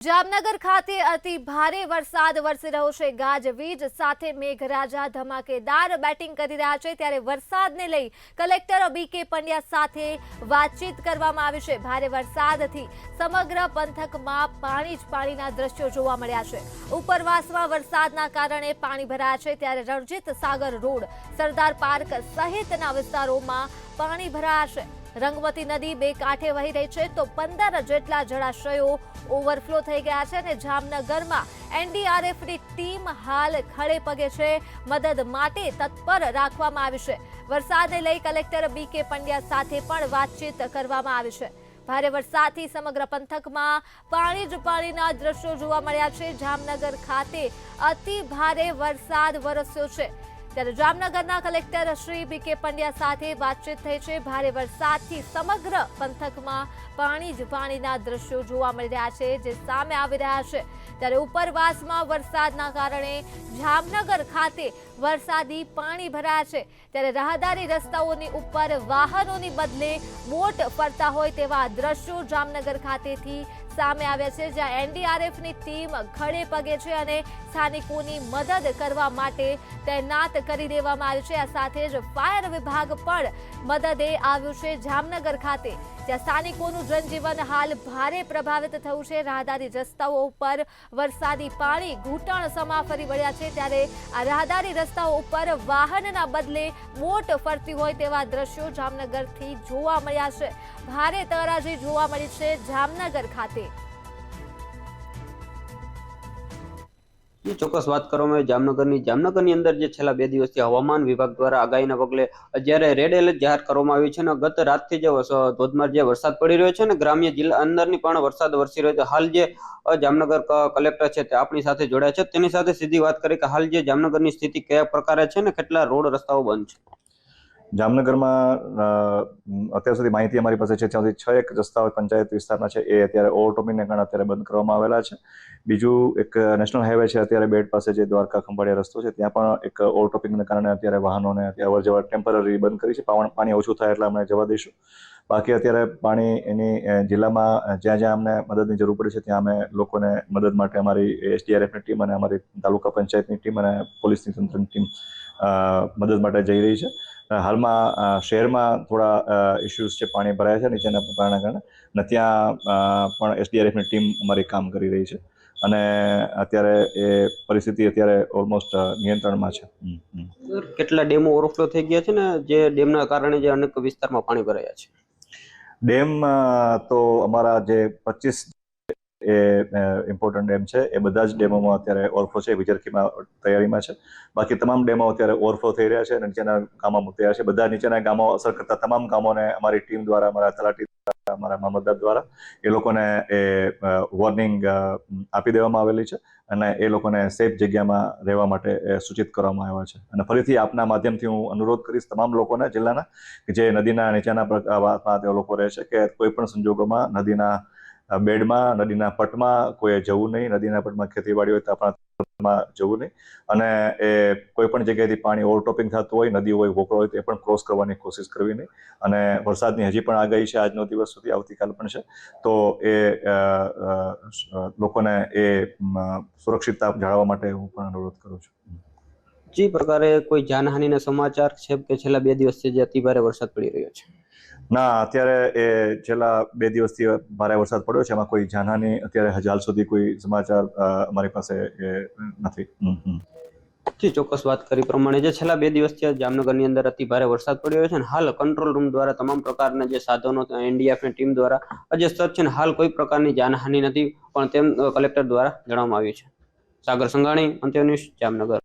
જામનગર ખાતે અતિ ભારે વરસાદ વરસી રહ્યો છે। ગાજવીજ સાથે મેઘરાજા ધમાકેદાર બેટિંગ કરી રહ્યા છે, ત્યારે વરસાદને લઈ કલેક્ટર બીકે પંડ્યા સાથે વાતચીત કરવામાં આવી છે। ભારે વરસાદથી સમગ્ર પંથકમાં પાણી જ પાણીના દ્રશ્યો જોવા મળ્યા છે। ઉપરવાસમાં વરસાદના કારણે પાણી ભરાયા છે, ત્યારે રણજીત સાગર રોડ, સરદાર પાર્ક સહિતના વિસ્તારોમાં પાણી ભરાયા છે। રંગમતી નદી બે કાંઠે વહી રહી છે, તો 15 જેટલા જળાશયો ઓવરફ્લો થઈ ગયા છે અને જામનગરમાં એનડીઆરએફની ટીમ હાલ ખડે પગે છે, મદદ માટે તત્પર રાખવામાં આવી છે। વરસાદને લઈ કલેક્ટર બીકે પંડ્યા સાથે પણ વાતચીત કરવામાં આવી છે। ભારે વરસાદથી સમગ્ર પંથકમાં પાણી જ પાણીના દ્રશ્યો જોવા મળ્યા છે। જામનગર ખાતે અતિ ભારે વરસાદ વરસ્યો છે, ત્યારે જામનગરના કલેક્ટર શ્રી બીકે પંડ્યા સાથે વાતચીત થઈ છે। ભારે વરસાદથી સમગ્ર પંથકમાં પાણી જ પાણીના દ્રશ્યો જોવા મળી રહ્યા છે, જે સામે આવી રહ્યા છે। ત્યારે ઉપરવાસમાં વરસાદના કારણે જામનગર ખાતે વરસાદી પાણી ભરાયા છે, ત્યારે રાહદારી રસ્તાઓની ઉપર વાહનોની બદલે બોટ ફરતા હોય તેવા દ્રશ્યો જામનગર ખાતેથી સામે આવ્યા છે, જ્યાં એનડીઆરએફની ટીમ ખડે પગે છે અને સ્થાનિકોની મદદ કરવા માટે તૈનાત કરી દેવામાં આવ્યું છે। આ સાથે જ ફાયર વિભાગ પણ મદદે આવ્યું છે જામનગર ખાતે, જ્યાં સ્થાનિકોનું જનજીવન હાલ ભારે પ્રભાવિત થયું છે। રાહદારી રસ્તાઓ ઉપર વરસાદી પાણી ઘૂંટણ સમા ફરી વળ્યા છે, ત્યારે આ રાહદારી રસ્તાઓ ઉપર વાહનના બદલે બોટ ફરતી હોય તેવા દ્રશ્યો જામનગરથી જોવા મળ્યા છે। ભારે તરાજી જોવા મળી છે જામનગર ખાતે। ચોક્કસ વાત કરવામાં જામનગરની અંદર જે છેલ્લા 2 દિવસથી હવામાન વિભાગ દ્વારા આગાહીના પગલે જ્યારે રેડ એલર્ટ જાહેર કરવામાં આવ્યું છે, અને ગત રાતથી જે ધોધમાર જે વરસાદ પડી રહ્યો છે ને ગ્રામ્ય જિલ્લા અંદરની પણ વરસાદ વરસી રહ્યો છે। હાલ જે જામનગર કલેક્ટર છે તે આપણી સાથે જોડાયા છે, તેની સાથે સીધી વાત કરી કે હાલ જે જામનગરની સ્થિતિ કયા પ્રકારે છે ને કેટલા રોડ રસ્તાઓ બંધ છે। જામનગરમાં અત્યાર સુધી માહિતી અમારી પાસે છે ત્યાંથી 6 એક રસ્તાઓ પંચાયત વિસ્તારના છે એ અત્યારે ઓવરટોપિંગને કારણે અત્યારે બંધ કરવામાં આવેલા છે। બીજું એક નેશનલ હાઈવે છે અત્યારે બેડ પાસે જે દ્વારકા ખંભાળિયા રસ્તો છે, ત્યાં પણ એક ઓવરટોપિંગને કારણે અત્યારે વાહનોને અવર જવર ટેમ્પરરી બંધ કરી છે। પાણી ઓછું થાય એટલે અમે જવા દઈશું। બાકી અત્યારે પાણી એની જિલ્લામાં જ્યાં જ્યાં અમને મદદની જરૂર પડી છે ત્યાં અમે લોકોને મદદ માટે અમારી એસડીઆરએફની ટીમ અને અમારી તાલુકા પંચાયતની ટીમ અને પોલીસની તંત્રની ટીમ મદદ માટે જઈ રહી છે। હાલમાં શહેરમાં થોડા ઇસ્યુઝ છે, પાણી ભરાયા છે નીચેના પાણીના કારણે, અને ત્યાં પણ એસડીઆરએફની ટીમ અમારી કામ કરી રહી છે, અને અત્યારે એ પરિસ્થિતિ અત્યારે ઓલમોસ્ટ નિયંત્રણમાં છે। કેટલા ડેમો ઓવરફ્લો થઈ ગયા છે ને જે ડેમના કારણે જે અનેક વિસ્તારમાં પાણી ભરાયા છે? ડેમ તો અમારા જે 25 એ ઇમ્પોર્ટન્ટ ડેમ છે એ બધા જ ડેમોમાં અત્યારે ઓવરફ્લો છે, વિજરખીમાં તૈયારીમાં છે। બાકી તમામ ડેમો અત્યારે ઓવરફ્લો થઈ રહ્યા છે અને નીચેના ગામો મૂકી રહ્યા છે। બધા નીચેના ગામો અસર કરતા તમામ ગામોને અમારી ટીમ દ્વારા, અમારા તલાટી દ્વારા, અમારા મામલતદાર દ્વારા એ લોકોને એ વોર્નિંગ આપી દેવામાં આવેલી છે અને એ લોકોને સેફ જગ્યામાં રહેવા માટે સૂચિત કરવામાં આવ્યા છે। અને ફરીથી આપના માધ્યમથી હું અનુરોધ કરીશ તમામ લોકોને, જિલ્લાના કે જે નદીના નીચેના ભાગમાં તે લોકો રહે છે, કે કોઈ પણ સંજોગોમાં નદીના બેડમાં, નદીના પટમાં કોઈ જવું નહીં। નદીના પટમાં ખેતીવાડી હોય તો આપણા જવું નહીં, અને એ કોઈ પણ જગ્યાએથી પાણી ઓવરટોપિંગ થતું હોય, નદી હોય, વોકળો હોય તો એ પણ ક્રોસ કરવાની કોશિશ કરવી નહીં। અને વરસાદની હજી પણ આગાહી છે આજનો દિવસ સુધી, આવતીકાલ પણ છે, તો એ લોકોને એ સુરક્ષિતતા જાળવવા માટે હું પણ અનુરોધ કરું છું। જે પ્રકારે કોઈ જાનહાનિના સમાચાર છે કે છેલ્લા 2 દિવસથી જે અતિ ભારે વરસાદ પડી રહ્યો છે? ના, અત્યારે એ છેલ્લા 2 દિવસથી ભારે વરસાદ પડ્યો છે, એમાં કોઈ જાનહાની અત્યારે હાલ સુધી કોઈ સમાચાર અમારી પાસે નથી। જી, ચોક્કસ વાત કરી પ્રમાણે જે છેલ્લા 2 દિવસથી જામનગરની અંદર અતિ ભારે વરસાદ પડી રહ્યો છે, અને હાલ કંટ્રોલ રૂમ દ્વારા તમામ પ્રકારના જે સાધનો એનડીઆરએફની ટીમ દ્વારા જે સર્ચ છે, હાલ કોઈ પ્રકારની જાનહાનિ નથી પણ તેમ કલેક્ટર દ્વારા જણાવવામાં આવ્યું છે। સાગર સંઘાણી, અંત્ય ન્યૂઝ, જામનગર।